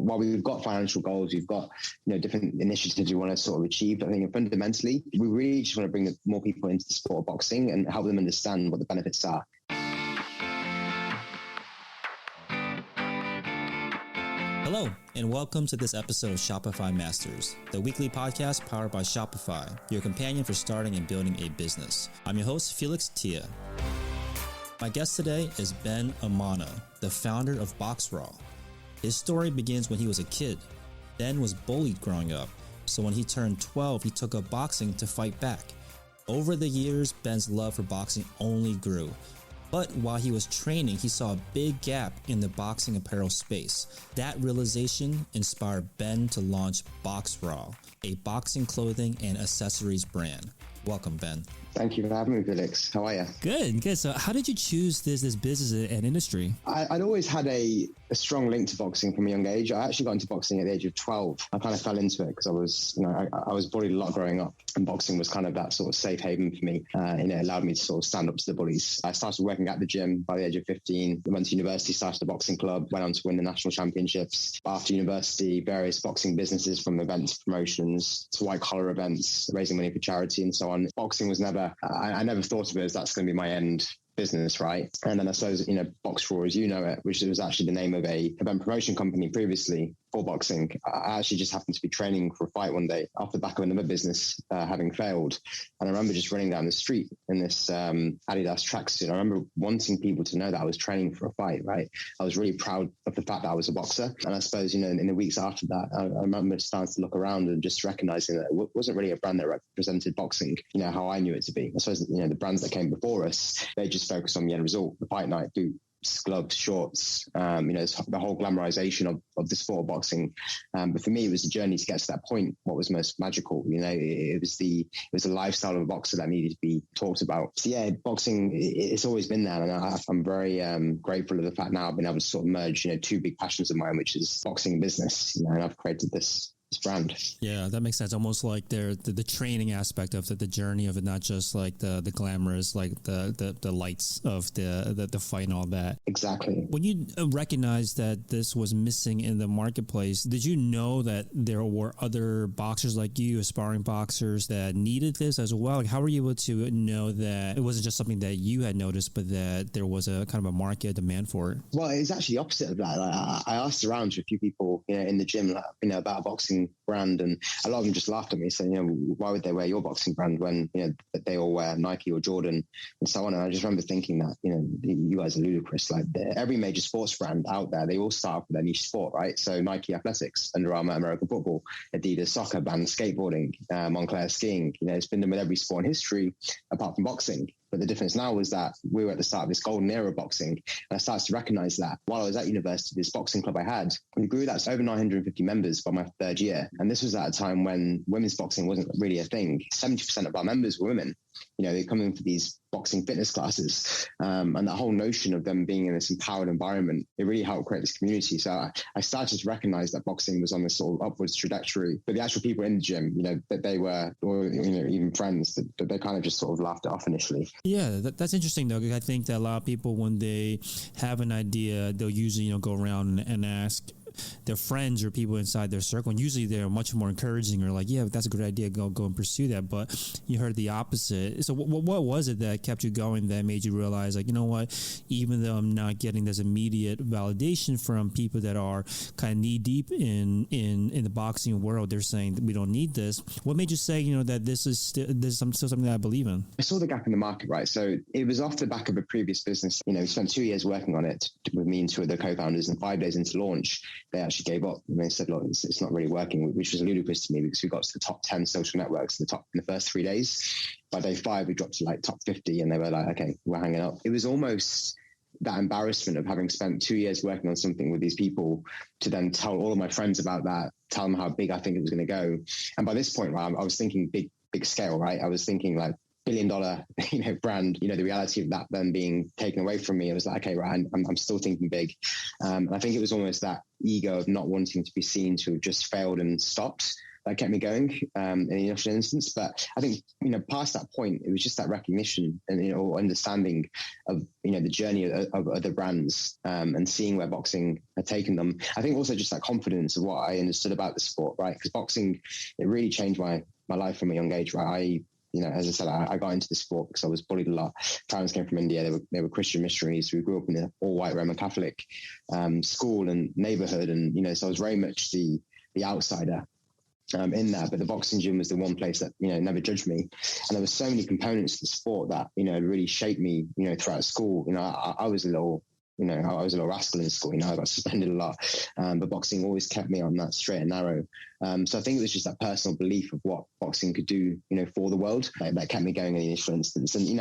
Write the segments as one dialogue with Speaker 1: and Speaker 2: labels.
Speaker 1: while we've got financial goals, we've got, different initiatives we want to sort of achieve. I think fundamentally, we really just want to bring more people into the sport of boxing and help them understand what the benefits are.
Speaker 2: Hello, and welcome to this episode of Shopify Masters, the weekly podcast powered by Shopify, your companion for starting and building a business. I'm your host, Felix Tia. My guest today is Ben Amanna, the founder of Boxraw. His story begins when he was a kid. Ben was bullied growing up, so when he turned 12, he took up boxing to fight back. Over the years, Ben's love for boxing only grew. But while he was training, he saw a big gap in the boxing apparel space. That realization inspired Ben to launch Boxraw, a boxing clothing and accessories brand. Welcome, Ben.
Speaker 1: Thank you for having me, Felix. How are you?
Speaker 2: Good. So how did you choose this business and industry?
Speaker 1: I'd always had a strong link to boxing from a young age. I actually got into boxing at the age of 12. I kind of fell into it because I was bullied a lot growing up, and boxing was kind of that sort of safe haven for me. And it allowed me to sort of stand up to the bullies. I started working at the gym by the age of 15. I went to university, started a boxing club, went on to win the national championships. After university, various boxing businesses, from events, promotions to white collar events, raising money for charity and so on. Boxing was never, I never thought of it as that's going to be my end business, right? And then I suppose, Boxraw, as you know it, which was actually the name of a event promotion company previously for boxing. I actually just happened to be training for a fight one day off the back of another business having failed. And I remember just running down the street in this Adidas tracksuit. I remember wanting people to know that I was training for a fight, right? I was really proud of the fact that I was a boxer. And I suppose, in the weeks after that, I remember starting to look around and just recognizing that it wasn't really a brand that represented boxing, how I knew it to be. I suppose, the brands that came before us, they just focused on the end result, the fight night, boots, gloves, shorts, the whole glamorization of the sport of boxing. But for me, it was the journey to get to that point. What was most magical, it was the lifestyle of a boxer that needed to be talked about. So yeah, boxing, it's always been there. And I'm very grateful of the fact now I've been able to sort of merge, two big passions of mine, which is boxing and business, and I've created this brand.
Speaker 2: Yeah, that makes sense. Almost like the training aspect of the journey of it, not just like the glamorous, like the lights of the fight and all that.
Speaker 1: Exactly.
Speaker 2: When you recognized that this was missing in the marketplace, did you know that there were other boxers like you, aspiring boxers, that needed this as well? Like, how were you able to know that it wasn't just something that you had noticed, but that there was a kind of a market demand for it?
Speaker 1: Well, it's actually the opposite of that. I asked around to a few people, in the gym, about a boxing brand, and a lot of them just laughed at me, saying, why would they wear your boxing brand when they all wear Nike or Jordan and so on? And I just remember thinking that you guys are ludicrous. Like, every major sports brand out there, they all start off with their niche sport, right? So Nike athletics, Under Armour American football, Adidas soccer, Band skateboarding, Montclair skiing. It's been done with every sport in history apart from boxing. But the difference now was that we were at the start of this golden era of boxing. And I started to recognize that while I was at university, this boxing club I had, we grew that to over 950 members by my third year. And this was at a time when women's boxing wasn't really a thing. 70% of our members were women. They come in for these boxing fitness classes. And that whole notion of them being in this empowered environment, it really helped create this community. So I started to recognize that boxing was on this sort of upwards trajectory. But the actual people in the gym, that they were, or, even friends, that they kind of just sort of laughed it off initially.
Speaker 2: Yeah, that's interesting though. I think that a lot of people, when they have an idea, they'll usually, go around and ask their friends or people inside their circle, and usually they're much more encouraging, or like, yeah, that's a good idea, go and pursue that. But you heard the opposite. So what was it that kept you going, that made you realize, like, what, even though I'm not getting this immediate validation from people that are kind of knee deep in the boxing world, they're saying that we don't need this. What made you say, that this is still something that I believe in? I
Speaker 1: saw the gap in the market, right? So it was off the back of a previous business. We spent 2 years working on it with me and two of the co-founders, and 5 days into launch, they actually gave up, and they said, look, it's not really working, which was ludicrous to me, because we got to the top 10 social networks in the first 3 days. By day 5, we dropped to like top 50, and they were like, okay, we're hanging up. It was almost that embarrassment of having spent 2 years working on something with these people to then tell all of my friends about that, tell them how big I think it was going to go. And by this point, right, I was thinking big scale, right? I was thinking like $1 billion, brand, the reality of that then being taken away from me, I was like, okay, right, I'm still thinking big. And I think it was almost that ego of not wanting to be seen to have just failed and stopped. that kept me going in the initial instance. But I think, past that point, it was just that recognition and, understanding of, the journey of other brands and seeing where boxing had taken them. I think also just that confidence of what I understood about the sport, right? Because boxing, it really changed my life from a young age, right? As I said, I got into the sport because I was bullied a lot. Parents came from India. They were Christian missionaries. We grew up in an all-white Roman Catholic school and neighborhood. And, so I was very much the outsider in that. But the boxing gym was the one place that, never judged me. And there were so many components to the sport that, really shaped me, throughout school. I was a little... I was a little rascal in school. I got suspended a lot, but boxing always kept me on that straight and narrow. So I think it was just that personal belief of what boxing could do, for the world that kept me going in the initial instance. And,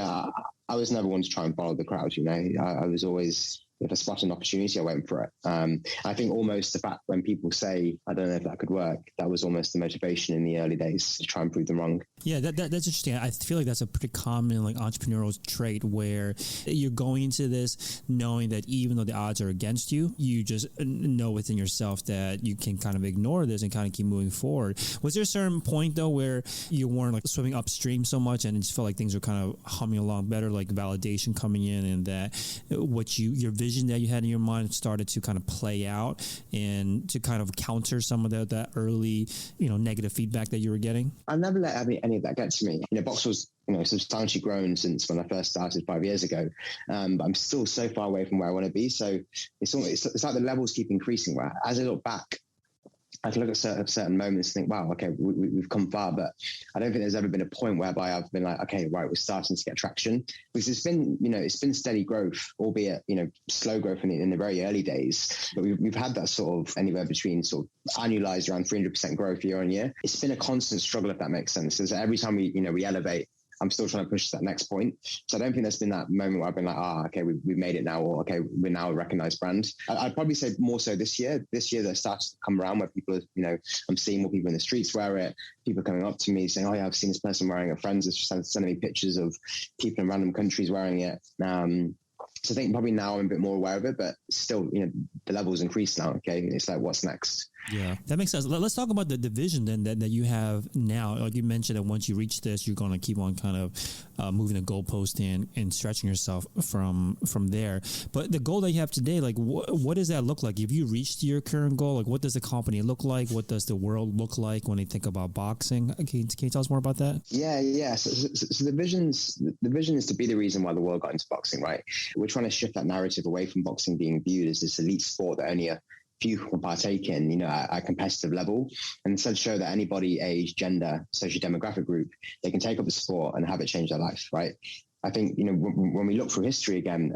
Speaker 1: I was never one to try and follow the crowd. I was always, if I spotted an opportunity, I went for it. I think almost the fact when people say, I don't know if that could work, that was almost the motivation in the early days to try and prove them wrong.
Speaker 2: Yeah, that's interesting. I feel like that's a pretty common entrepreneurial trait where you're going into this knowing that even though the odds are against you, you just know within yourself that you can kind of ignore this and kind of keep moving forward. Was there a certain point though where you weren't swimming upstream so much and it just felt like things were kind of humming along better, like validation coming in, and that your vision that you had in your mind started to kind of play out and to kind of counter some of that early, negative feedback that you were getting?
Speaker 1: I never let any of that get to me. Box was, substantially grown since when I first started 5 years ago. But I'm still so far away from where I want to be. So it's like the levels keep increasing. Where as I look back, I can look at certain moments and think, wow, okay, we've come far. But I don't think there's ever been a point whereby I've been like, okay, right, we're starting to get traction. Because it's been steady growth, albeit, slow growth in the very early days. But we've had that sort of anywhere between sort of annualized around 300% growth year on year. It's been a constant struggle, if that makes sense. So every time we elevate, I'm still trying to push to that next point. So I don't think there's been that moment where I've been like, okay, we've made it now, or okay, we're now a recognized brand. I'd probably say more so this year. This year, they're starting to come around where people are, I'm seeing more people in the streets wear it. People coming up to me saying, oh yeah, I've seen this person wearing it. Friends are sending me pictures of people in random countries wearing it. So I think probably now I'm a bit more aware of it, but still, the levels increase now. Okay. It's like, what's next?
Speaker 2: Yeah, that makes sense. Let's talk about the division then that you have now. Like you mentioned that once you reach this, you're going to keep on kind of moving the goalpost and stretching yourself from there. But the goal that you have today, like what does that look like? If you reached your current goal, like what does the company look like? What does the world look like when they think about boxing? Can you tell us more about that?
Speaker 1: Yeah. So the vision is to be the reason why the world got into boxing, right? We're trying to shift that narrative away from boxing being viewed as this elite sport that only a few can partake in, at a competitive level, and instead show that anybody, age, gender, socio-demographic group, they can take up the sport and have it change their life, right? I think, when we look through history again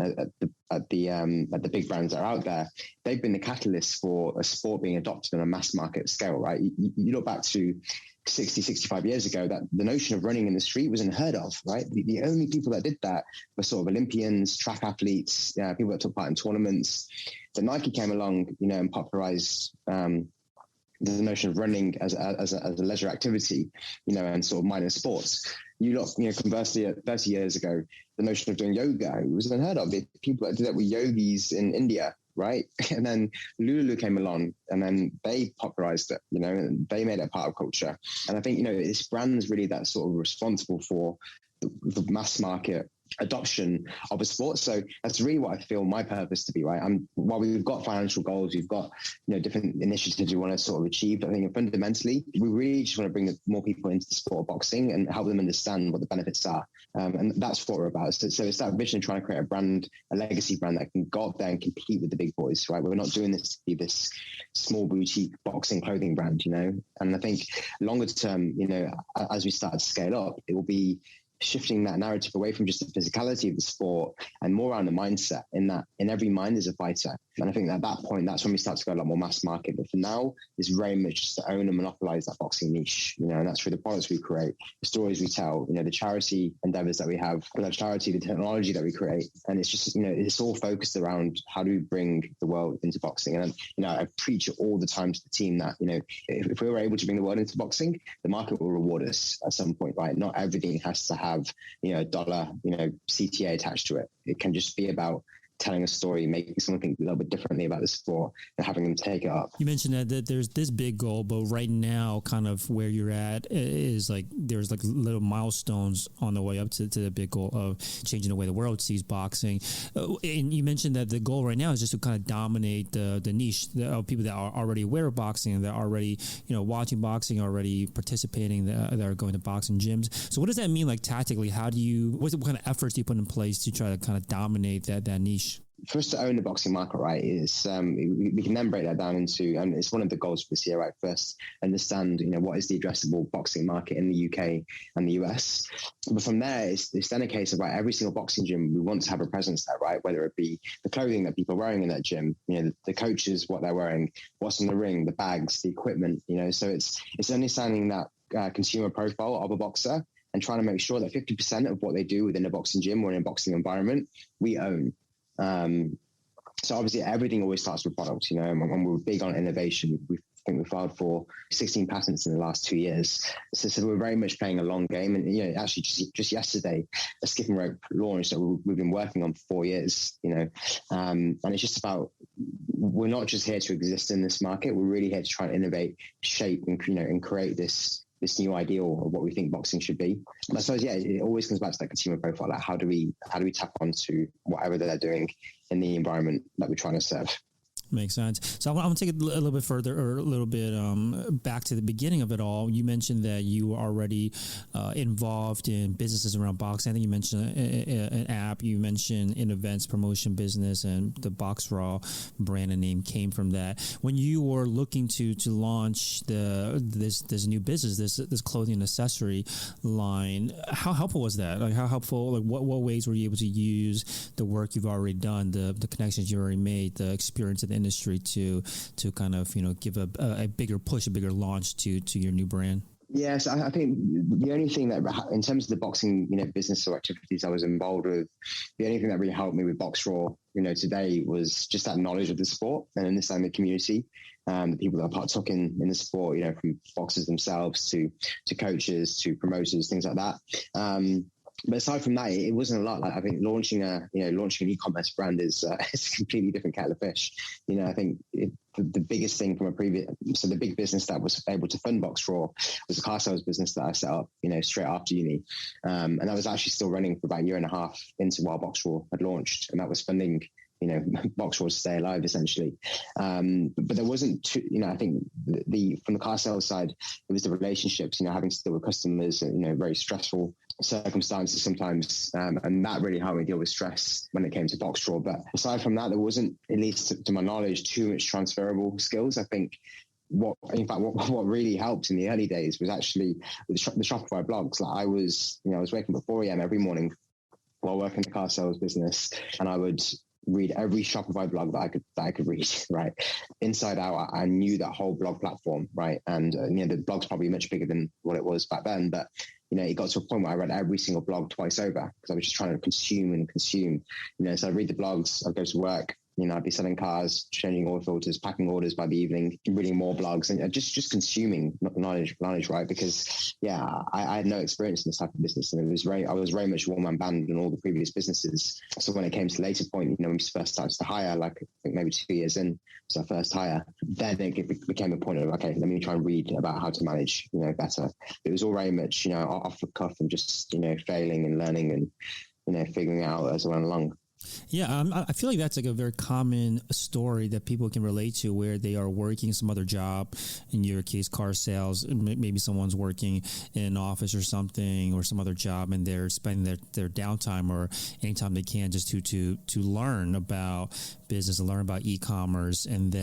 Speaker 1: at the big brands that are out there, they've been the catalyst for a sport being adopted on a mass market scale, right? You look back to 60, 65 years ago, that the notion of running in the street was unheard of, right? The only people that did that were sort of Olympians, track athletes, people that took part in tournaments. So Nike came along, and popularized the notion of running as a leisure activity, and sort of minor sports. You look, conversely, 30 years ago, the notion of doing yoga was unheard of. The people that did that were yogis in India, right? And then Lulu came along, and then they popularized it, and they made it part of culture. And I think, it's brands really that sort of responsible for the mass market adoption of a sport. So that's really what I feel my purpose to be, right? While we've got financial goals, we've got different initiatives we want to sort of achieve, I think fundamentally we really just want to bring more people into the sport of boxing and help them understand what the benefits are, and that's what we're about. So it's that vision of trying to create a legacy brand that can go up there and compete with the big boys, right? We're not doing this to be this small boutique boxing clothing brand, and I think longer term, as we start to scale up, it will be shifting that narrative away from just the physicality of the sport and more around the mindset, in that in every mind is a fighter. And I think at that point, that's when we start to go a lot more mass market. But for now, it's very much just to own and monopolize that boxing niche, and that's through the products we create, the stories we tell, the charity endeavors that we have, the charity, the technology that we create. And it's just, it's all focused around how do we bring the world into boxing. And, I preach all the time to the team that, if we were able to bring the world into boxing, the market will reward us at some point, right? Not everything has to have, a dollar, CTA attached to it. It can just be about telling a story, making someone think a little bit differently about the sport and having them take it up.
Speaker 2: You mentioned that there's this big goal, but right now kind of where you're at is like there's like little milestones on the way up to the big goal of changing the way the world sees boxing. And you mentioned that the goal right now is just to kind of dominate the niche of people that are already aware of boxing, that are already, watching boxing, already participating, that are going to boxing gyms. So what does that mean, like tactically? What kind of efforts do you put in place to try to kind of dominate that niche?
Speaker 1: For us to own the boxing market, right, is we can then break that down into, and it's one of the goals for this year, right? First, understand, what is the addressable boxing market in the UK and the US. But from there, it's then a case of, right, every single boxing gym, we want to have a presence there, right? Whether it be the clothing that people are wearing in that gym, the coaches, what they're wearing, what's in the ring, the bags, the equipment, so it's understanding that consumer profile of a boxer and trying to make sure that 50% of what they do within a boxing gym or in a boxing environment, we own. So obviously everything always starts with products, and we're big on innovation. I think we filed for 16 patents in the last 2 years. So we're very much playing a long game. And, actually just yesterday, a skipping rope launched that we've been working on for 4 years, and it's just about, we're not just here to exist in this market. We're really here to try and innovate, shape, and create this new ideal of what we think boxing should be. But I suppose, it always comes back to that consumer profile. Like how do we tap onto whatever they're doing in the environment that we're trying to serve?
Speaker 2: Makes sense. So I'm going to take it a little bit further, or a little bit back to the beginning of it all. You mentioned that you were already involved in businesses around boxing. I think you mentioned an app. You mentioned an events promotion business, and the Boxraw brand and name came from that. When you were looking to launch this new business, this clothing and accessory line, how helpful was that? Like how helpful? Like what ways were you able to use the work you've already done, the connections you already made, the experience in the industry to kind of give a bigger push, a bigger launch to your new brand?
Speaker 1: Yes, I think the only thing that, in terms of the boxing, business or activities I was involved with, the only thing that really helped me with Boxraw, today was just that knowledge of the sport and understanding the community, the people that are partook in the sport, from boxers themselves to coaches to promoters, things like that. But aside from that, it wasn't a lot. Like I think launching an e-commerce brand is a completely different kettle of fish. I think the biggest thing from the big business that was able to fund Boxraw was a car sales business that I set up, straight after uni. And that was actually still running for about a year and a half into while Boxraw had launched. And that was funding, Boxraw to stay alive essentially. But there wasn't I think from the car sales side, it was the relationships, having to deal with customers, very stressful circumstances sometimes. And that really helped me deal with stress when it came to Boxraw. But aside from that, there wasn't, at least to my knowledge, too much transferable skills. I think what really helped in the early days was actually the Shopify blogs. Like I was waking up at 4 a.m. every morning while working the car sales business, and I would read every Shopify blog that I could read, right? Inside out, I knew that whole blog platform, right? And the blog's probably much bigger than what it was back then, but it got to a point where I read every single blog twice over because I was just trying to consume. So I'd read the blogs, I'd go to work, I'd be selling cars, changing oil filters, packing orders by the evening, reading more blogs, and just consuming knowledge, right? Because I had no experience in this type of business, and I was very much one man band in all the previous businesses. So when it came to the later point, when we first started to hire, like I think maybe 2 years in was our first hire, then it became a point of, okay, let me try and read about how to manage, better. It was all very much, off the cuff and just, failing and learning and, figuring out as I went along.
Speaker 2: Yeah, I feel like that's like a very common story that people can relate to, where they are working some other job, in your case, car sales, maybe someone's working in an office or something or some other job, and they're spending their downtime or anytime they can just to learn about business and learn about e-commerce, and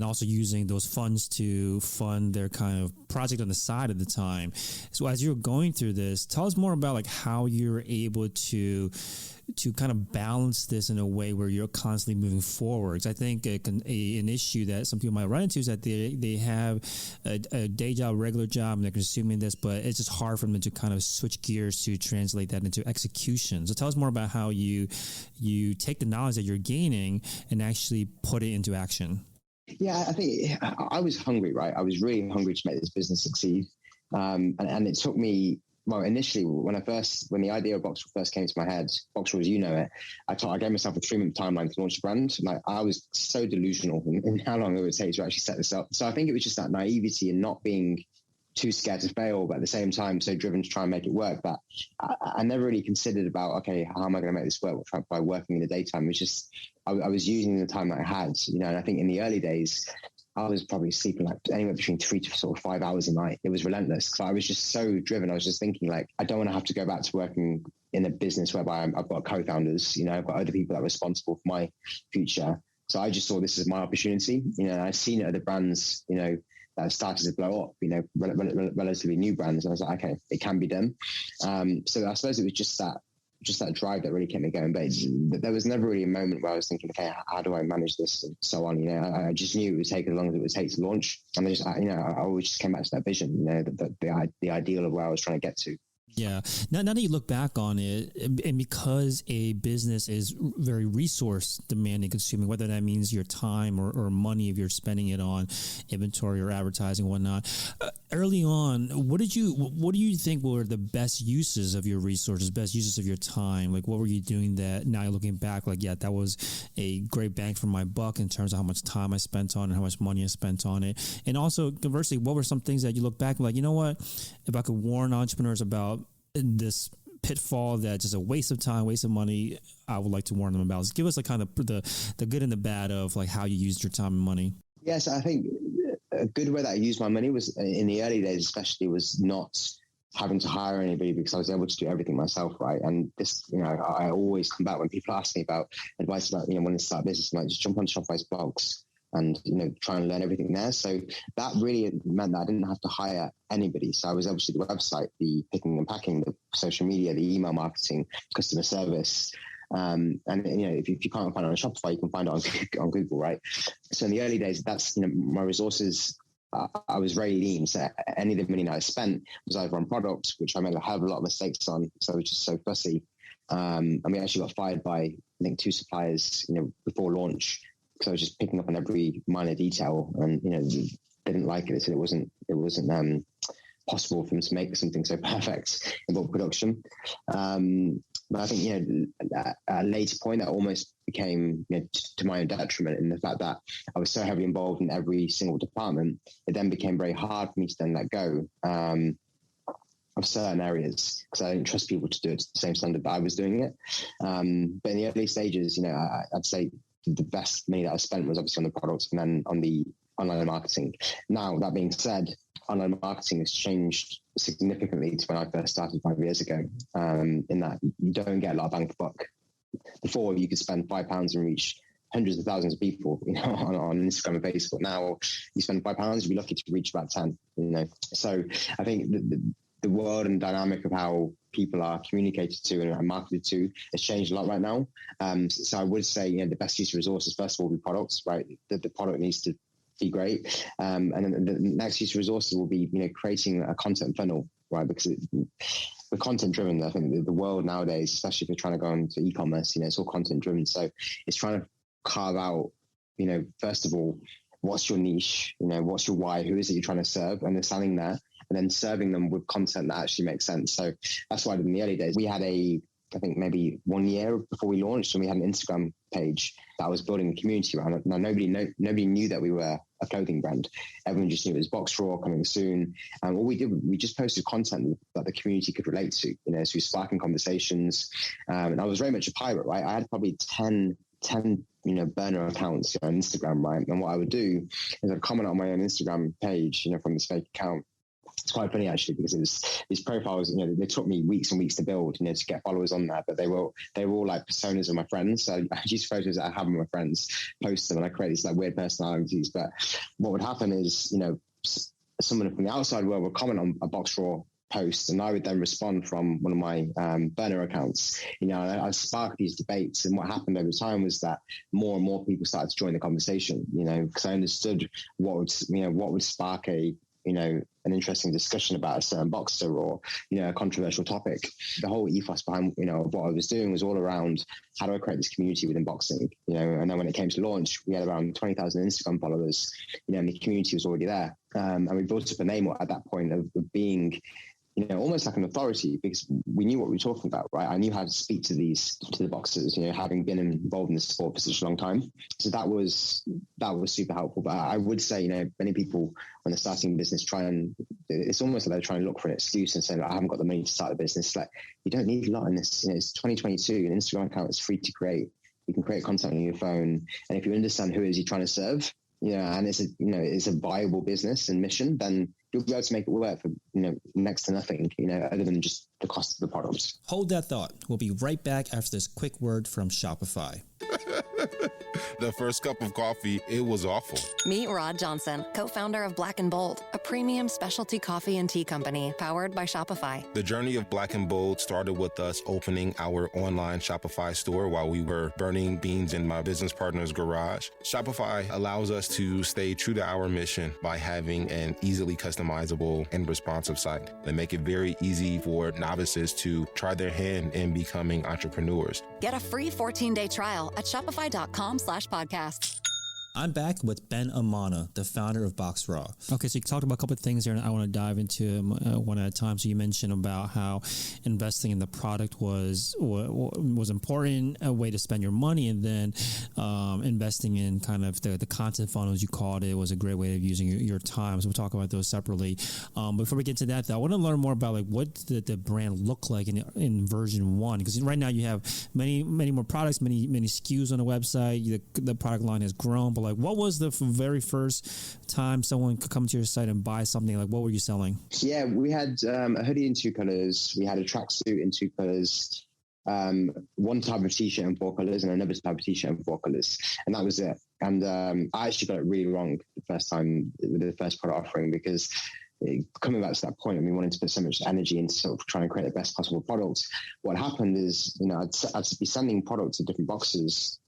Speaker 2: also using those funds to fund their kind of project on the side at the time. So as you're going through this, tell us more about like how you're able to kind of balance this in a way where you're constantly moving forward. I think an issue that some people might run into is that they have a day job, regular job, and they're consuming this, but it's just hard for them to kind of switch gears to translate that into execution. So tell us more about how you take the knowledge that you're gaining and actually put it into action.
Speaker 1: Yeah, I think I was hungry, right? I was really hungry to make this business succeed. And it took me well, initially when the idea of Boxraw first came to my head, Boxraw as you know it, I gave myself a 3-month timeline to launch the brand. Like, I was so delusional in how long it would take to actually set this up. So I think it was just that naivety and not being too scared to fail, but at the same time so driven to try and make it work, that I never really considered about, okay, how am I going to make this work by working in the daytime. It was just I was using the time that I had, and I think in the early days I was probably sleeping like anywhere between 3 to sort of 5 hours a night. It was relentless. So I was just so driven. I was just thinking, like, I don't want to have to go back to working in a business whereby I've got co-founders, I've got other people that are responsible for my future. So I just saw this as my opportunity. I've seen it at the brands, that started to blow up, relatively new brands. And I was like, okay, it can be done. So I suppose it was just that drive that really kept me going. But there was never really a moment where I was thinking, okay, how do I manage this and so on? I just knew it would take as long as it would take to launch. And I always just came back to that vision, the ideal of where I was trying to get to.
Speaker 2: Yeah. Now that you look back on it, and because a business is very resource demanding, consuming, whether that means your time or money if you're spending it on inventory or advertising and whatnot, early on, what do you think were the best uses of your resources, best uses of your time? Like, what were you doing that now you're looking back, like, yeah, that was a great bang for my buck in terms of how much time I spent on it and how much money I spent on it? And also, conversely, what were some things that you look back like, you know what, if I could warn entrepreneurs about this pitfall that's just a waste of time, waste of money, I would like to warn them about. Give us a kind of the good and the bad of like how you used your time and money.
Speaker 1: Yes, I think a good way that I used my money was in the early days, especially, was not having to hire anybody, because I was able to do everything myself, right? And this, I always come back when people ask me about advice about, wanting to start a business, I'm like, just jump on Shopify's blogs and, try and learn everything there. So that really meant that I didn't have to hire anybody. So I was able to do the website, the picking and packing, the social media, the email marketing, customer service. And, if you can't find it on Shopify, you can find it on Google, right? So in the early days, that's, my resources, I was very lean. So any of the money that I spent was either on products, which I made a hell of a lot of mistakes on. So I was just so fussy. And we actually got fired by, I think, 2 suppliers, before launch. So I was just picking up on every minor detail, and they didn't like it. They said it wasn't possible for them to make something so perfect in bulk production. But I think at a later point that almost became to my own detriment, in the fact that I was so heavily involved in every single department. It then became very hard for me to then let go of certain areas, because I didn't trust people to do it to the same standard that I was doing it. But in the early stages, I'd say the best money that I spent was obviously on the products and then on the online marketing. Now, that being said, online marketing has changed significantly to when I first started 5 years ago, in that you don't get a lot of bang for buck. Before, you could spend £5 and reach hundreds of thousands of people, on Instagram and Facebook. Now, you spend £5, you'd be lucky to reach about 10, So I think the world and dynamic of how people are communicated to and marketed to has changed a lot right now. So I would say, the best use of resources, first of all, will be products, right? The product needs to be great. And then the next use of resources will be, creating a content funnel, right? Because we're content driven. I think the world nowadays, especially if you're trying to go into e-commerce, it's all content driven. So it's trying to carve out, first of all, what's your niche? What's your why? Who is it you're trying to serve? And understanding that, and then serving them with content that actually makes sense. So that's why in the early days, we had I think maybe 1 year before we launched, and we had an Instagram page that I was building a community around. Now, nobody knew that we were a clothing brand. Everyone just knew it was Boxraw coming soon. And what we did, we just posted content that the community could relate to, so we were sparking conversations. And I was very much a pirate, right? I had probably 10 burner accounts on Instagram, right? And what I would do is I'd comment on my own Instagram page, from this fake account. It's quite funny actually, because it was these profiles, they took me weeks and weeks to build, to get followers on there, but they were all like personas of my friends. So I use photos that I have of my friends, post them, and I create these like weird personalities. But what would happen is, someone from the outside world would comment on a Boxraw post, and I would then respond from one of my burner accounts. I sparked these debates, and what happened over time was that more and more people started to join the conversation. Because I understood what would spark an interesting discussion about a certain boxer or a controversial topic. The whole ethos behind what I was doing was all around how do I create this community within boxing. And then when it came to launch, we had around 20,000 Instagram followers. And the community was already there, and we built up a name at that point of being almost like an authority, because we knew what we were talking about, right? I knew how to speak to the boxers, having been involved in the sport for such a long time. So that was super helpful. But I would say, many people when they're starting a business it's almost like they're trying to look for an excuse and saying, I haven't got the money to start a business. Like, you don't need a lot in this. It's 2022. An Instagram account is free to create. You can create content on your phone. And if you understand who it is you're trying to serve, and it's a viable business and mission, then you'll be able to make it work for, next to nothing, other than just the cost of the product.
Speaker 2: Hold that thought. We'll be right back after this quick word from Shopify.
Speaker 3: The first cup of coffee, it was awful.
Speaker 4: Meet Rod Johnson, co-founder of Black & Bold, a premium specialty coffee and tea company powered by Shopify.
Speaker 3: The journey of Black & Bold started with us opening our online Shopify store while we were burning beans in my business partner's garage. Shopify allows us to stay true to our mission by having an easily customizable and responsive site. They make it very easy for novices to try their hand in becoming entrepreneurs.
Speaker 4: Get a free 14-day trial at shopify.com/podcast.
Speaker 2: I'm back with Ben Amanna, the founder of Boxraw. Okay, so you talked about a couple of things here, and I want to dive into them one at a time. So you mentioned about how investing in the product was important, a way to spend your money, and then investing in kind of the content funnels, you called it, was a great way of using your time. So we'll talk about those separately. Before we get to that, though, I want to learn more about what did the brand look like in version 1, because right now you have many more products, many SKUs on the website. The product line has grown. Like, what was the very first time someone could come to your site and buy something? Like, what were you selling?
Speaker 1: Yeah, we had a hoodie in 2 colors. We had a tracksuit in 2 colors. One type of t-shirt in 4 colors and another type of t-shirt in 4 colors. And that was it. And I actually got it really wrong the first time with the first product offering, because coming back to that point, wanting to put so much energy into sort of trying to create the best possible product. What happened is, I'd be sending products to different boxes.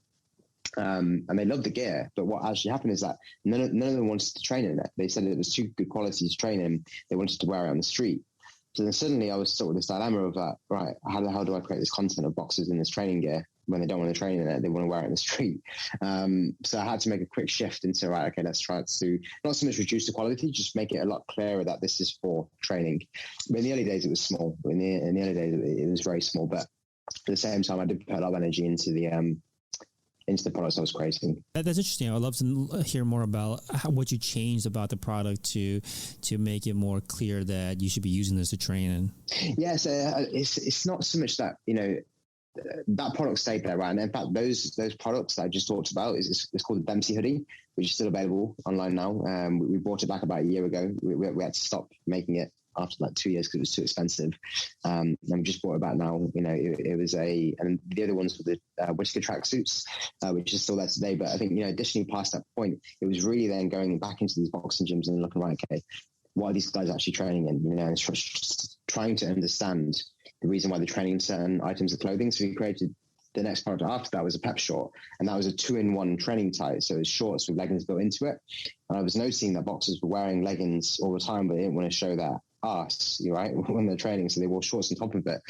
Speaker 1: And they loved the gear, but what actually happened is that none of them wanted to train in it. They said it was too good quality to train in. They wanted to wear it on the street. So then suddenly I was sort of this dilemma of that, right, how the hell do I create this content of boxers in this training gear when they don't want to train in it? They want to wear it in the street. So I had to make a quick shift into, right, okay, let's try to not so much reduce the quality, just make it a lot clearer that this is for training. But in the early days, it was small. In the early days, it was very small. But at the same time, I did put a lot of energy into the products I was creating.
Speaker 2: That's interesting. I'd love to hear more about what you changed about the product to make it more clear that you should be using this to train in. Yeah, so
Speaker 1: it's not so much that, that product stayed there, right? And in fact, those products that I just talked about, it's called the Dempsey hoodie, which is still available online now. We brought it back about a year ago. We had to stop making it after like 2 years because it was too expensive. And we just brought it back now. It was and the other ones were the Whitaker tracksuits, which is still there today. But I think, additionally past that point, it was really then going back into these boxing gyms and looking, right, okay, what are these guys actually training in? And trying to understand the reason why they're training in certain items of clothing. So we created the next product after that was a pep short, and that was a 2-in-1 training tight. So it was shorts with leggings built into it. And I was noticing that boxers were wearing leggings all the time, but they didn't want to show that arse, right, when they're training, so they wore shorts on top of it.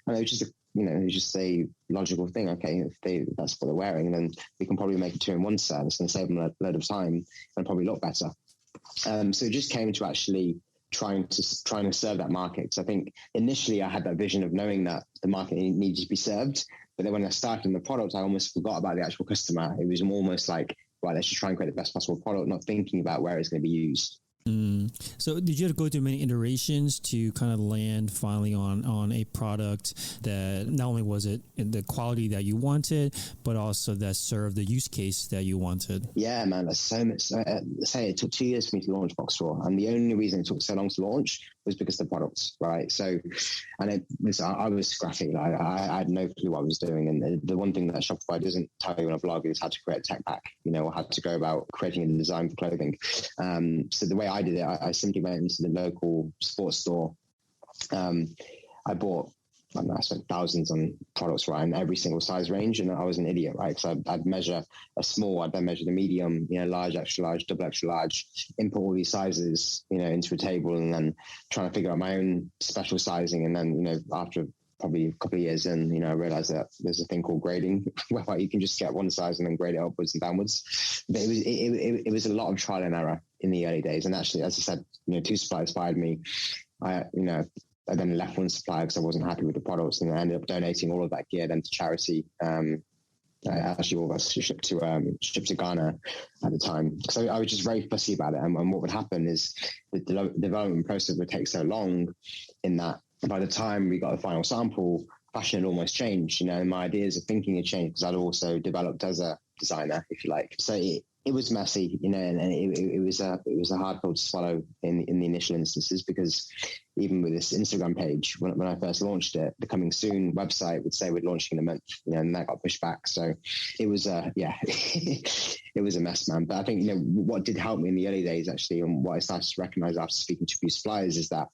Speaker 1: And it was just a logical thing. Okay, if that's what they're wearing, then we can probably make a 2-in-1 set. It's going to save them a load of time and probably look better. So it just came to actually trying to serve that market. Because I think initially I had that vision of knowing that the market needed to be served, but then when I started on the product, I almost forgot about the actual customer. It was almost like, right, let's just try and create the best possible product, not thinking about where it's going to be used.
Speaker 2: So did you have to go through many iterations to kind of land finally on a product that not only was it the quality that you wanted, but also that served the use case that you wanted?
Speaker 1: Yeah, man, that's so much. Say it took 2 years for me to launch Boxraw, and the only reason it took so long to launch was because of the products, right? So, and I was scrappy. I had no clue what I was doing, and the one thing that Shopify doesn't tell you on a blog is how to create a tech pack, or how to go about creating a design for clothing. So the way I did it, I simply went into the local sports store. I bought, I spent thousands on products, right, in every single size range, and I was an idiot, right? Because I'd measure a small, I'd then measure the medium, large, extra large, double extra large, input all these sizes, into a table, and then trying to figure out my own special sizing. And then, after probably a couple of years in, I realized that there's a thing called grading, where you can just get one size and then grade it upwards and downwards. But it was a lot of trial and error in the early days. And actually, as I said, Two Supply inspired me. I then left one supplier because I wasn't happy with the products, and I ended up donating all of that gear then to charity. Actually, all got shipped to Ghana at the time. So I was just very fussy about it. And what would happen is the development process would take so long, in that by the time we got the final sample, fashion had almost changed. And my ideas of thinking had changed because I'd also developed as a designer, if you like. So it was messy, and it was a hard pill to swallow in the initial instances, because even with this Instagram page, when I first launched it, the coming soon website would say we're launching in a month, and that got pushed back. So it was it was a mess, man. But I think what did help me in the early days, actually, and what I started to recognize after speaking to a few suppliers, is that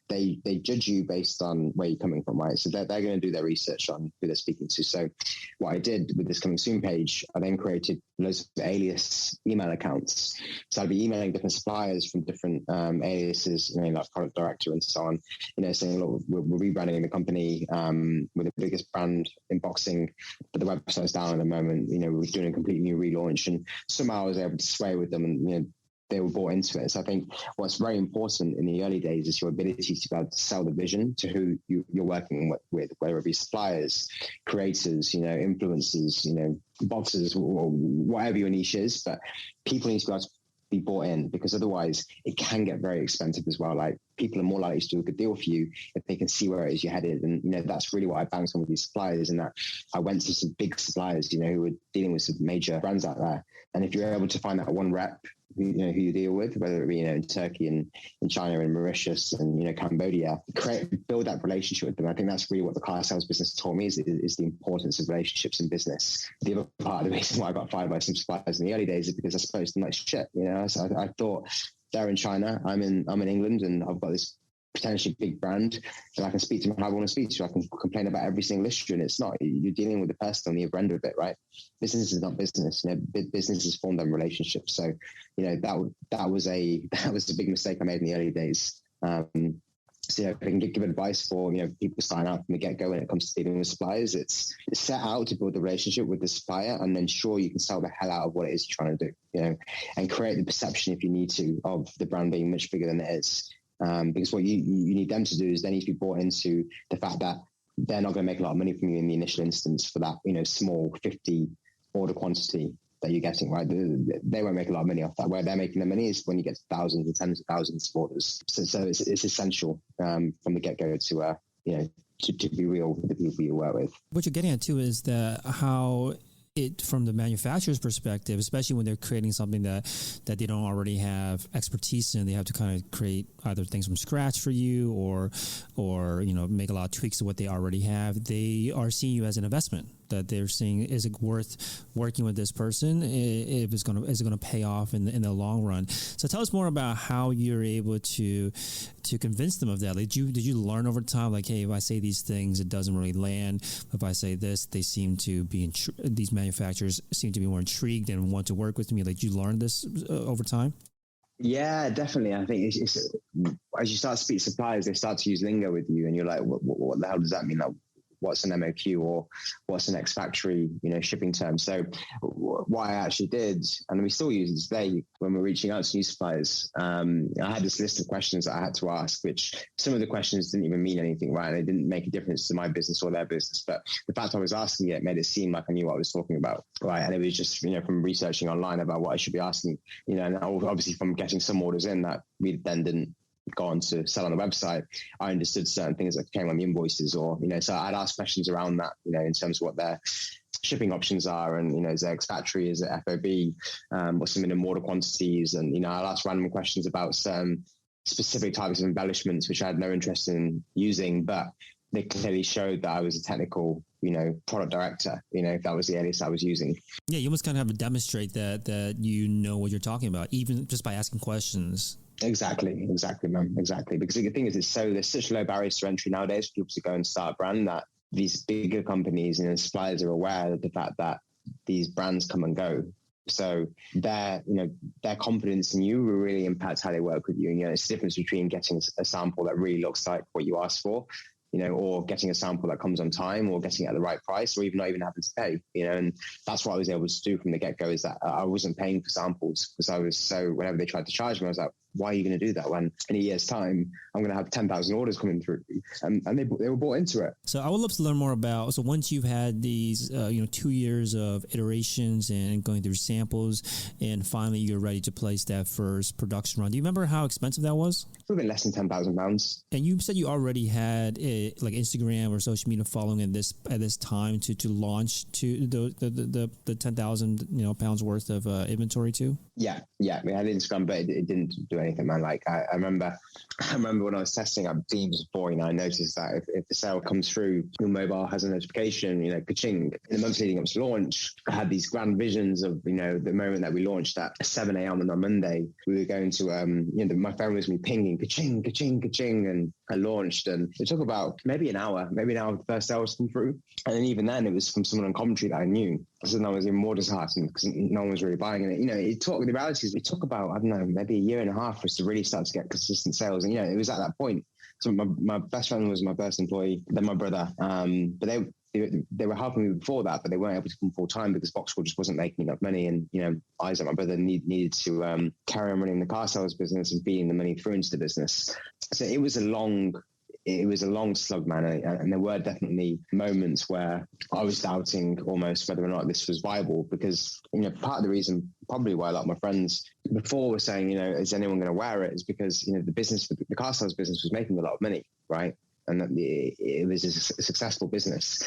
Speaker 1: they judge you based on where you're coming from, right? So they're going to do their research on who they're speaking to. So what I did with this coming soon page, I then created loads of alias email accounts. So I'd be emailing different suppliers from different aliases, like product director and so on, saying, look, we're rebranding the company, we're the biggest brand in boxing, but the website's down at the moment. We're doing a completely new relaunch, and somehow I was able to sway with them, and they were bought into it. So I think what's very important in the early days is your ability to be able to sell the vision to who you're working with, whether it be suppliers, creators, influencers, boxers, or whatever your niche is. But people need to be able to be bought in, because otherwise it can get very expensive as well. Like, people are more likely to do a good deal for you if they can see where it is you're headed. And, that's really what I bounced on with these suppliers, and that I went to some big suppliers, who were dealing with some major brands out there. And if you're able to find that one rep, who you deal with, whether it be, in Turkey and in China and Mauritius and, Cambodia, build that relationship with them. I think that's really what the car sales business taught me, is the importance of relationships in business. The other part of the reason why I got fired by some suppliers in the early days is because I supposed to like shit, So I thought, they're in China, I'm in England, and I've got this potentially big brand, and I can speak to them how I want to speak to. I can complain about every single issue, and it's not. You're dealing with the person on the other end of it, right? Business is not business. Business is formed on relationships. So, that was a big mistake I made in the early days. So if I can give advice for people starting out from the get go when it comes to dealing with suppliers, it's set out to build a relationship with the supplier, and then sure, you can sell the hell out of what it is you're trying to do, and create the perception, if you need to, of the brand being much bigger than it is. Because what you need them to do is they need to be bought into the fact that they're not going to make a lot of money from you in the initial instance for that, small 50 order quantity that you're getting, right? They won't make a lot of money off that. Where they're making their money is when you get to thousands and tens of thousands of orders. So it's essential from the get-go to be real with the people you work with.
Speaker 2: What you're getting at too is that how it, from the manufacturer's perspective, especially when they're creating something that they don't already have expertise in, they have to kind of create either things from scratch for you or make a lot of tweaks to what they already have. They are seeing you as an investment, that they're saying, is it worth working with this person? If is it going to pay off in the long run? So tell us more about how you're able to convince them of that. Did you learn over time, like, hey, if I say these things, it doesn't really land. If I say this, they seem to be these manufacturers seem to be more intrigued and want to work with me. Like, you learned this over time?
Speaker 1: Yeah, definitely. I think it's as you start to speak to suppliers, they start to use lingo with you, and you're like, what the hell does that mean? Like, what's an MOQ or what's an ex-factory, shipping term? So what I actually did, and we still use it today when we're reaching out to new suppliers, I had this list of questions that I had to ask, which some of the questions didn't even mean anything, right? They didn't make a difference to my business or their business, but the fact I was asking it made it seem like I knew what I was talking about, right? And it was just, from researching online about what I should be asking, and obviously from getting some orders in that we then didn't go on to sell on the website, I understood certain things that came on the invoices, or, so I'd ask questions around that, in terms of what their shipping options are, and, is it ex-factory, is it FOB, what's some minimum order quantities, and, I'll ask random questions about some specific types of embellishments, which I had no interest in using, but they clearly showed that I was a technical, product director, if that was the alias I was using.
Speaker 2: Yeah, you almost kind of have to demonstrate that you know what you're talking about, even just by asking questions.
Speaker 1: Exactly, man. Exactly. Because the thing is, there's such low barriers to entry nowadays for people to go and start a brand, that these bigger companies and suppliers are aware of the fact that these brands come and go. So their confidence in you will really impact how they work with you. And, it's the difference between getting a sample that really looks like what you asked for, or getting a sample that comes on time, or getting it at the right price, or even not even having to pay, and that's what I was able to do from the get-go, is that I wasn't paying for samples, because I was whenever they tried to charge me, I was like, why are you going to do that when in a year's time I'm going to have 10,000 orders coming through? And they were bought into it.
Speaker 2: So I would love to learn more about, so once you've had these, 2 years of iterations and going through samples, and finally you're ready to place that first production run. Do you remember how expensive that was?
Speaker 1: Probably less than £10,000.
Speaker 2: And you said you already had like Instagram or social media following at this time to launch to the 10,000 pounds worth of inventory too.
Speaker 1: Yeah. We had Instagram, but it didn't do anything, man. Like I remember when I was testing up Thieves before, I noticed that if the sale comes through, your mobile has a notification, ka-ching. In the months leading up to launch, I had these grand visions of, the moment that we launched at 7 a.m. on a Monday, we were going to, my phone was me pinging, ka-ching, ka-ching, ka-ching, and I launched, and it took about maybe an hour the first sales come through. And then even then, it was from someone on commentary that I knew. So then I was even more disheartened because no one was really buying it. The reality is it took about, I don't know, maybe a year and a half for us to really start to get consistent sales. And, it was at that point. So my best friend was my first employee, then my brother. But they were helping me before that, but they weren't able to come full time because Boxraw just wasn't making enough money. And, Isaac, my brother, needed to carry on running the car sales business and feeding the money through into the business. So it was a long slug, man. And there were definitely moments where I was doubting almost whether or not this was viable because, part of the reason probably why a lot of my friends before were saying, is anyone going to wear it is because, the car sales business was making a lot of money, right? And that it was a successful business.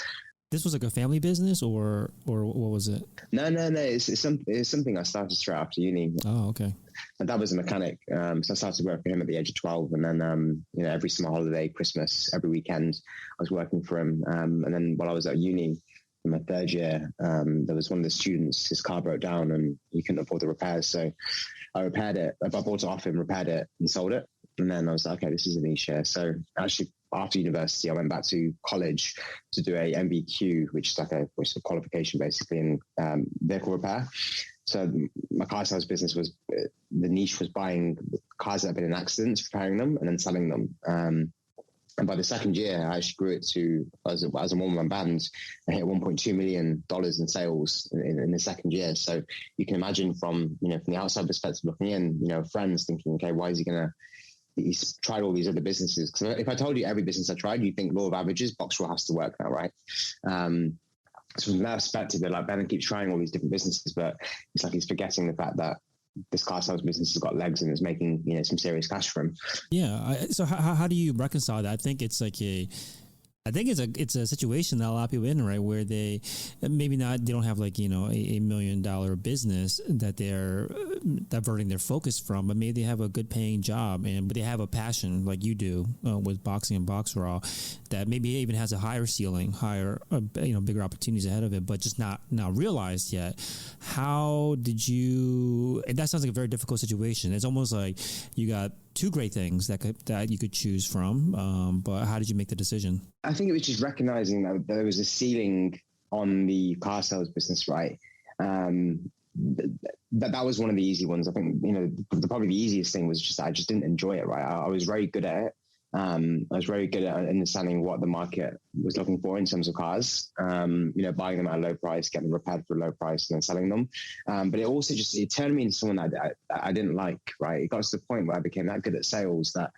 Speaker 2: This was like a family business or what was it?
Speaker 1: No. It's something I started straight after uni.
Speaker 2: Oh, okay.
Speaker 1: My dad was a mechanic. So I started working for him at the age of 12. And then, every summer holiday, Christmas, every weekend, I was working for him. And then while I was at uni, in my third year, there was one of the students, his car broke down and he couldn't afford the repairs. So I repaired it. I bought it off him, repaired it and sold it. And then I was like, okay, this is a niche here. So actually, after university, I went back to college to do a MBQ, which is like a qualification basically in vehicle repair. So my car sales business was, the niche was buying cars that have been in accidents, repairing them and then selling them. And by the second year, I actually grew it to, as a one-man band, I hit $1.2 million in sales in the second year. So you can imagine from the outside perspective looking in, friends thinking, okay, why is he going to, he's tried all these other businesses. Because if I told you every business I tried, you think law of averages, Boxraw has to work now, right? So from that perspective, they're like, Ben keeps trying all these different businesses, but it's like he's forgetting the fact that this car sales business has got legs and is making some serious cash for him. Yeah.
Speaker 2: So how do you reconcile that? I think it's like it's a situation that a lot of people are in, right, where they don't have like $1 million business that they're diverting their focus from, but maybe they have a good paying job but they have a passion like you do with boxing and Boxraw that maybe even has a higher ceiling, bigger opportunities ahead of it, but just not realized yet. How did you? And that sounds like a very difficult situation. It's almost like you got two great things that you could choose from, but how did you make the decision?
Speaker 1: I think it was just recognizing that there was a ceiling on the car sales business, right? That was one of the easy ones. I think, probably the easiest thing was just I just didn't enjoy it, right? I was very good at it. I was very good at understanding what the market was looking for in terms of cars, buying them at a low price, getting them repaired for a low price and then selling them. But it also it turned me into someone that I didn't like, right? It got to the point where I became that good at sales that,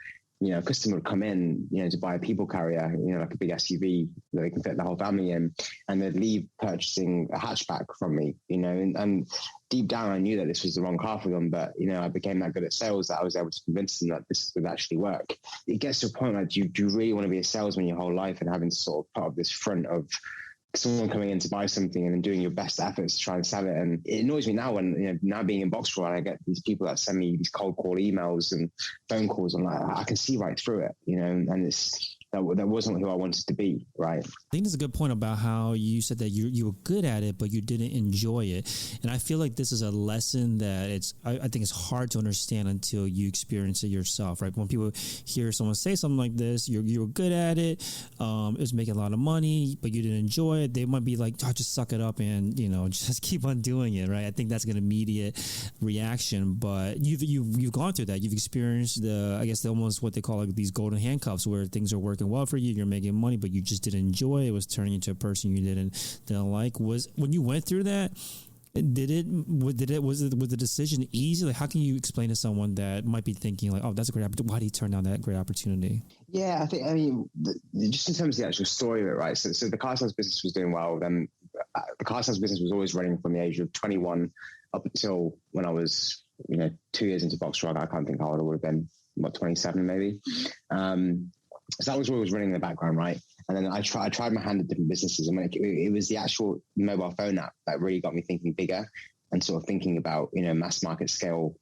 Speaker 1: a customer would come in, to buy a people carrier, like a big SUV that they can fit the whole family in, and they'd leave purchasing a hatchback from me, and deep down I knew that this was the wrong car for them, but, I became that good at sales that I was able to convince them that this would actually work. It gets to a point where do you really want to be a salesman your whole life and having to sort of put up this front of someone coming in to buy something and then doing your best efforts to try and sell it? And it annoys me now when, now being in Boxraw, and I get these people that send me these cold call emails and phone calls. I'm like, I can see right through it, and it's, that wasn't who I wanted to be, right?
Speaker 2: I think that's a good point about how you said that you were good at it, but you didn't enjoy it. And I feel like this is a lesson that I think it's hard to understand until you experience it yourself, right? When people hear someone say something like this, you were good at it, it was making a lot of money, but you didn't enjoy it, they might be like, just suck it up and, just keep on doing it, right? I think that's an immediate reaction, but you've gone through that. You've experienced almost what they call like these golden handcuffs where things are working well for you, you're making money, but you just didn't enjoy it. It was turning into a person you didn't like. Was when you went through that, Was the decision easy? Like, how can you explain to someone that might be thinking like, oh, that's a great opportunity. Why did he turn down that great opportunity?
Speaker 1: Yeah, just in terms of the actual story of it, right? So the car sales business was doing well. Then the car sales business was always running from the age of 21 up until when I was, 2 years into Boxraw. I can't think how old I would have been, 27 maybe. So that was what was running in the background, right? And then I tried my hand at different businesses, and it was the actual mobile phone app that really got me thinking bigger and sort of thinking about, mass market scale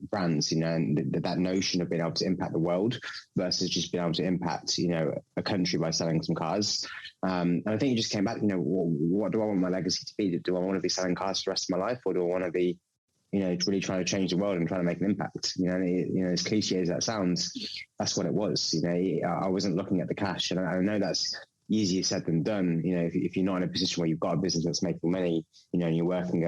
Speaker 1: brands, and that notion of being able to impact the world versus just being able to impact, a country by selling some cars. And I think it just came back, what do I want my legacy to be? Do I want to be selling cars for the rest of my life, or do I want to be, really trying to change the world and trying to make an impact? As cliche as that sounds, that's what it was. I wasn't looking at the cash, and I know that's easier said than done. If you're not in a position where you've got a business that's making money, and you're working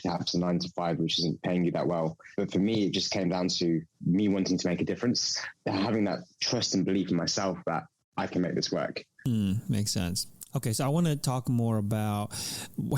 Speaker 1: perhaps a 9 to 5, which isn't paying you that well. But for me, it just came down to me wanting to make a difference, having that trust and belief in myself that I can make this work.
Speaker 2: Makes sense. Okay, so I want to talk more about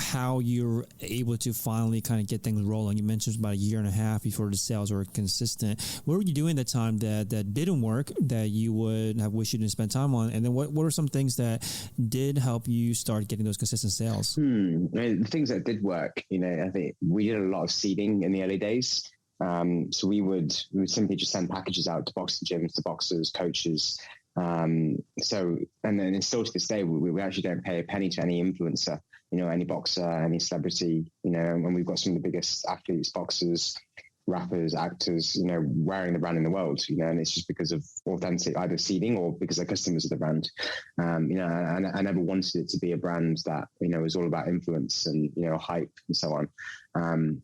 Speaker 2: how you're able to finally kind of get things rolling. You mentioned about a year and a half before the sales were consistent. What were you doing at the time that didn't work, that you would have wished you didn't spend time on? And then what were some things that did help you start getting those consistent sales?
Speaker 1: The things that did work, I think we did a lot of seeding in the early days. So we would simply just send packages out to boxing gyms, to boxers, coaches. And then still to this day, we actually don't pay a penny to any influencer, any boxer, any celebrity, and we've got some of the biggest athletes, boxers, rappers, actors, wearing the brand in the world, and it's just because of authentic either seeding or because they're customers of the brand. I never wanted it to be a brand that, was all about influence and, hype and so on.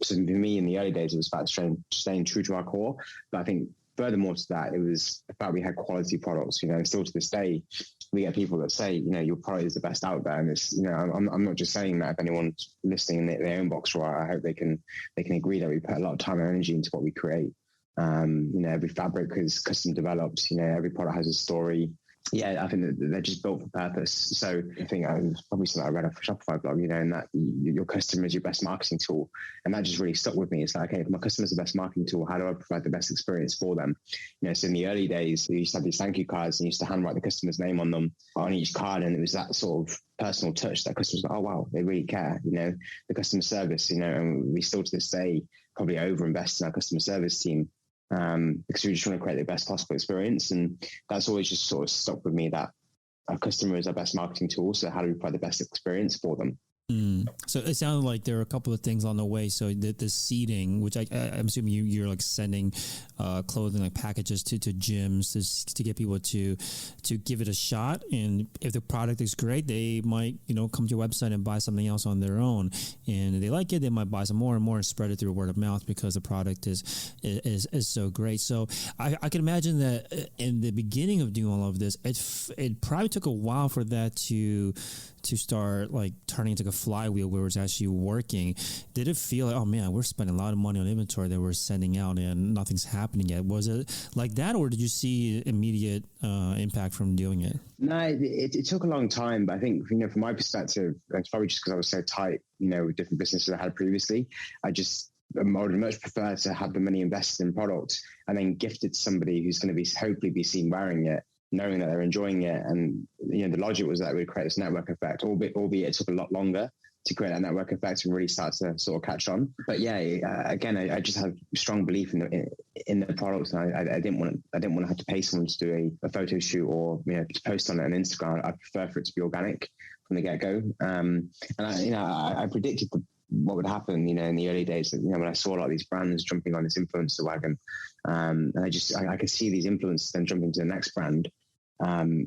Speaker 1: So for me in the early days, it was about staying true to our core. But I think furthermore to that, it was about we had quality products, and still to this day, we get people that say, your product is the best out there. And it's, I'm not just saying that. If anyone's listening in their own Boxraw, I hope they can agree that we put a lot of time and energy into what we create. Every fabric is custom developed, every product has a story. Yeah, I think that they're just built for purpose. So I think it was probably something I read off a Shopify blog, and that your customer is your best marketing tool. And that just really stuck with me. It's like, okay, if my customer is the best marketing tool, how do I provide the best experience for them? So in the early days, we used to have these thank you cards and used to handwrite the customer's name on them, on each card. And it was that sort of personal touch that customers were like, oh, wow, they really care, the customer service, and we still to this day probably overinvest in our customer service team. Because we just want to create the best possible experience. And that's always just sort of stuck with me, that our customer is our best marketing tool. So how do we provide the best experience for them?
Speaker 2: So it sounded like there are a couple of things on the way. So the seeding, which I'm assuming you're like sending clothing, like packages to gyms to get people to give it a shot. And if the product is great, they might, come to your website and buy something else on their own. And if they like it, they might buy some more and more and spread it through word of mouth because the product is so great. So I can imagine that in the beginning of doing all of this, it probably took a while for that to start like turning into a flywheel where it's actually working. Did it feel like, oh man, we're spending a lot of money on inventory that we're sending out and nothing's happening yet? Was it like that, or did you see immediate impact from doing it?
Speaker 1: No, it took a long time, but I think, from my perspective, it's probably just because I was so tight, with different businesses I had previously. I would much prefer to have the money invested in product and then gifted to somebody who's going to hopefully be seen wearing it, knowing that they're enjoying it. And, the logic was that it would create this network effect, albeit it took a lot longer to create that network effect and really start to sort of catch on. But yeah, again, I just have strong belief in the products. And I didn't want to have to pay someone to do a photo shoot or, to post on it on Instagram. I prefer for it to be organic from the get-go. And I predicted what would happen, in the early days, when I saw a lot of these brands jumping on this influencer wagon, and I could see these influencers then jumping to the next brand. And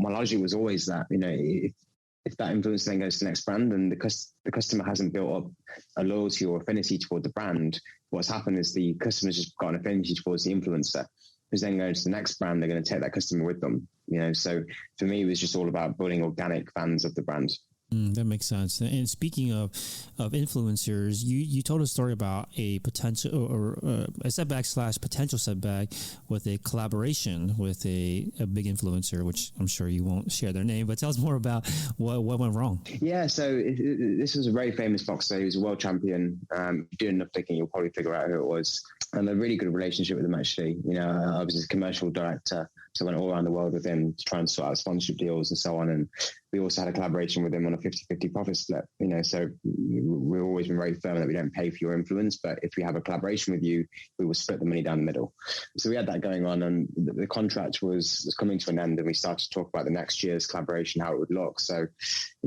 Speaker 1: my logic was always that, if that influencer then goes to the next brand and the customer hasn't built up a loyalty or affinity toward the brand, what's happened is the customer's just got an affinity towards the influencer, who's then going to the next brand. They're going to take that customer with them, So for me, it was just all about building organic fans of the brand.
Speaker 2: That makes sense. And speaking of influencers, you told a story about a potential or a setback / potential setback with a collaboration with a big influencer, which I'm sure you won't share their name, but tell us more about what went wrong.
Speaker 1: Yeah, so this was a very famous boxer. He was a world champion. If you do enough thinking, you'll probably figure out who it was. And a really good relationship with him, actually. I was his commercial director, so I went all around the world with him to try and sort out sponsorship deals and so on. And we also had a collaboration with him on a 50-50 profit split, so we've always been very firm that we don't pay for your influence, but if we have a collaboration with you, we will split the money down the middle. So we had that going on, and the contract was coming to an end, and we started to talk about the next year's collaboration, how it would look. So,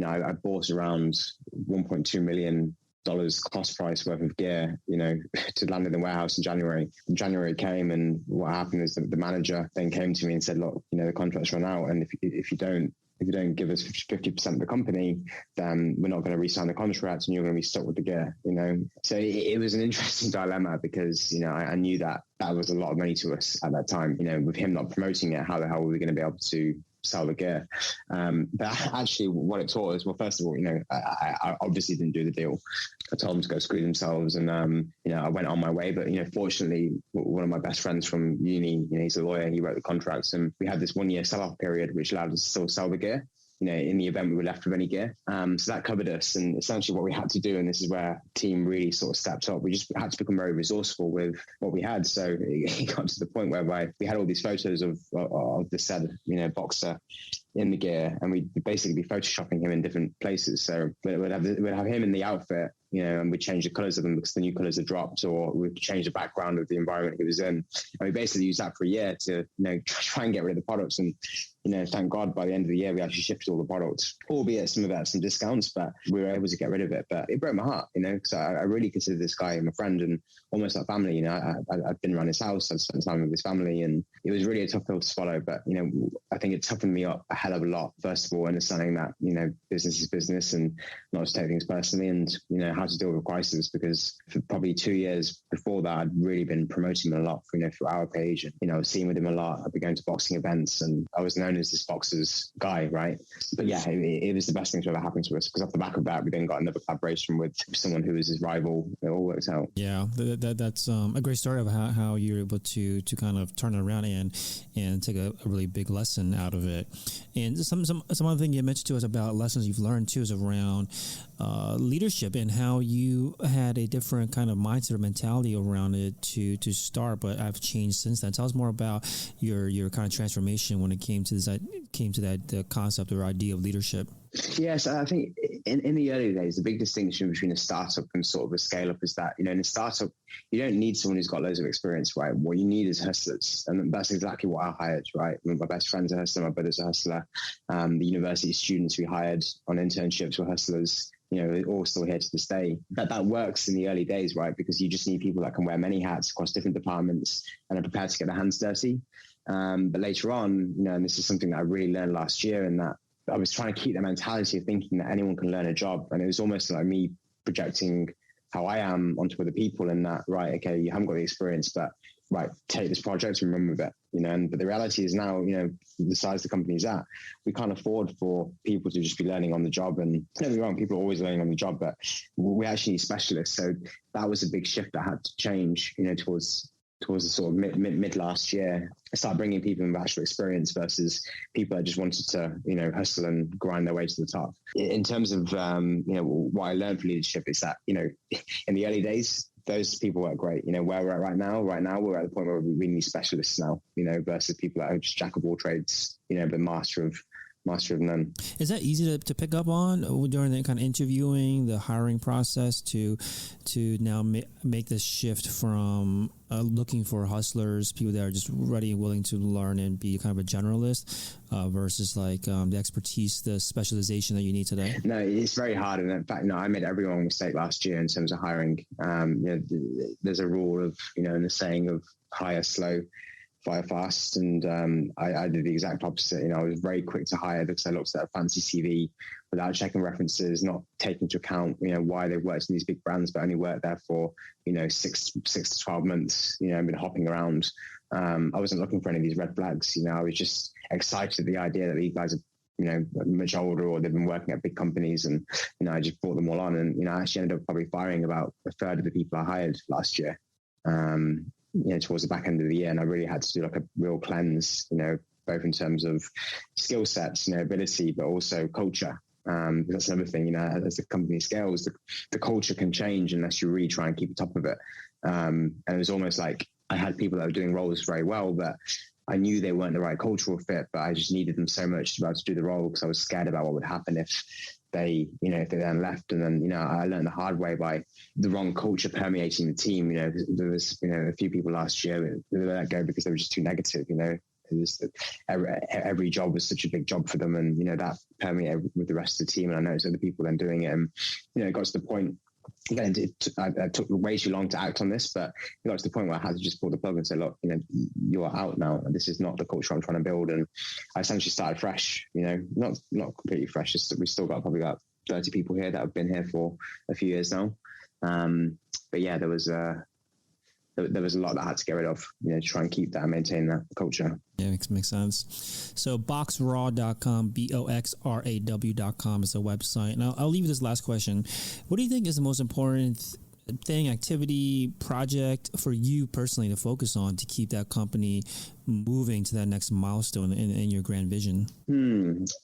Speaker 1: I bought around $1.2 million cost price worth of gear, to land in the warehouse in January. January came, and what happened is the manager then came to me and said, look, the contract's run out, and if you don't give us 50% of the company, then we're not going to re-sign the contract and you're going to be stuck with the gear, So it was an interesting dilemma because, I knew that was a lot of money to us at that time. With him not promoting it, how the hell were we going to be able to sell the gear? But actually what it taught us, well, first of all, I obviously didn't do the deal. I told them to go screw themselves, and I went on my way. But fortunately, one of my best friends from uni, he's a lawyer, he wrote the contracts, and we had this 1 year sell-off period which allowed us to still sell the gear, in the event we were left with any gear. So that covered us. And essentially what we had to do, and this is where the team really sort of stepped up, we just had to become very resourceful with what we had. So it got to the point whereby we had all these photos of the said, boxer in the gear, and we'd basically be photoshopping him in different places. So we'd have him in the outfit, and we'd change the colors of them because the new colors had dropped, or we'd change the background of the environment he was in. And we basically used that for a year to, try and get rid of the products. And, thank God by the end of the year, we actually shipped all the products, albeit some of that some discounts, but we were able to get rid of it. But it broke my heart, because I really consider this guy my friend and almost like family. I'd been around his house, I'd spent time with his family, and it was really a tough pill to swallow. But, I think it toughened me up a hell of a lot. First of all, understanding that, business is business and not to take things personally, and, how to deal with crisis, because for probably 2 years before that, I'd really been promoting him a lot, through our page. And, I was seeing with him a lot. I'd be going to boxing events, and I was known as this boxer's guy, right? But yeah, it was the best thing to ever happen to us, because off the back of that, we then got another collaboration with someone who was his rival. It all worked out.
Speaker 2: Yeah, that's a great story of how you're able to kind of turn it around and take a really big lesson out of it. And some other thing you mentioned to us about lessons you've learned too is around leadership, and how you had a different kind of mindset or mentality around it to start, but I've changed since then. Tell us more about your kind of transformation when it came to that concept or idea of leadership.
Speaker 1: Yes, I think in the early days, the big distinction between a startup and sort of a scale up is that, in a startup, you don't need someone who's got loads of experience, right? What you need is hustlers. And that's exactly what I hired, right? My best friend's a hustler, my brother's a hustler. The university students we hired on internships were hustlers. All still here to this day. That works in the early days, right? Because you just need people that can wear many hats across different departments and are prepared to get their hands dirty. But later on, and this is something that I really learned last year, in that I was trying to keep that mentality of thinking that anyone can learn a job. And it was almost like me projecting how I am onto other people, and that, right, okay, you haven't got the experience, but right, take this project and run with it, but the reality is now, the size the company's at, we can't afford for people to just be learning on the job. And don't get me wrong, people are always learning on the job, but we actually need specialists. So that was a big shift that had to change, towards the sort of mid last year. I started bringing people with actual experience versus people that just wanted to, hustle and grind their way to the top. In terms of, what I learned from leadership is that, in the early days, those people work great. Where we're at right now we're at the point where we really need specialists now, versus people that are just jack of all trades, but master of none.
Speaker 2: Is that easy to pick up on during the kind of interviewing, the hiring process, to now make this shift from looking for hustlers, people that are just ready and willing to learn and be kind of a generalist, versus like the expertise, the specialization that you need today? No,
Speaker 1: it's very hard. And in fact, I made every wrong mistake last year in terms of hiring. There's a rule of, in the saying of hire slow, fire fast. And I did the exact opposite. I was very quick to hire because I looked at a fancy CV without checking references, not taking into account, why they've worked in these big brands, but only worked there for, 6 to 12 months, I've been hopping around. I wasn't looking for any of these red flags. I was just excited at the idea that these guys are, much older, or they've been working at big companies, and, I just brought them all on. And, I actually ended up probably firing about a third of the people I hired last year, towards the back end of the year. And I really had to do like a real cleanse, both in terms of skill sets, ability, but also culture. That's another thing, as the company scales, the culture can change unless you really try and keep on top of it. And it was almost like I had people that were doing roles very well, but I knew they weren't the right cultural fit, but I just needed them so much to be able to do the role, because I was scared about what would happen if they then left. And then, I learned the hard way by the wrong culture permeating the team. There was, a few people last year that were let go because they were just too negative, It was every job was such a big job for them, and that permeated with the rest of the team. And I noticed other people then doing it, and it got to the point. Again, I took way too long to act on this, but it got to the point where I had to just pull the plug and say, look, you are out now. This is not the culture I'm trying to build. And I essentially started fresh, not completely fresh. We still got probably about 30 people here that have been here for a few years now. But yeah, there was a lot that I had to get rid of, to try and keep that and maintain that culture.
Speaker 2: Yeah, makes sense. So boxraw.com, BOXRAW.com is the website. Now, I'll leave you this last question. What do you think is the most important thing, activity, project for you personally to focus on to keep that company moving to that next milestone in your grand vision?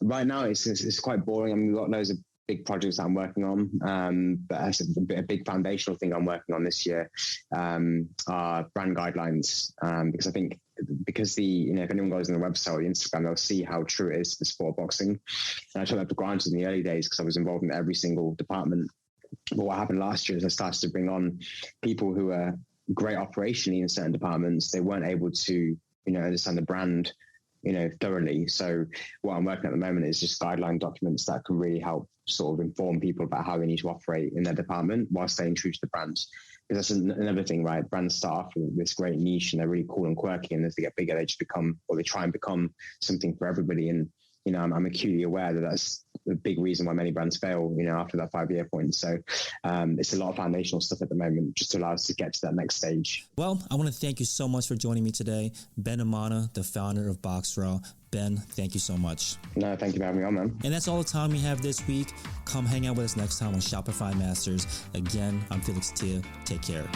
Speaker 1: Right now, it's quite boring. I mean, we've got loads of big projects that I'm working on, but that's a big foundational thing I'm working on this year are brand guidelines, because I think if anyone goes on the website or the Instagram, they'll see how true it is to the sport of boxing. And I took that for granted in the early days because I was involved in every single department. But what happened last year is I started to bring on people who are great operationally in certain departments. They weren't able to understand the brand thoroughly. So what I'm working at the moment is just guideline documents that can really help sort of inform people about how they need to operate in their department while staying true to the brand. Because that's another thing, right? Brands start off with this great niche and they're really cool and quirky, and as they get bigger, they just they try and become something for everybody. And I'm acutely aware that that's a big reason why many brands fail, after that 5-year point. So it's a lot of foundational stuff at the moment just to allow us to get to that next stage.
Speaker 2: Well, I want to thank you so much for joining me today. Ben Amanna, the founder of Boxraw. Ben, thank you so much.
Speaker 1: No, thank you for having me on, man.
Speaker 2: And that's all the time we have this week. Come hang out with us next time on Shopify Masters. Again, I'm Felix Tia. Take care.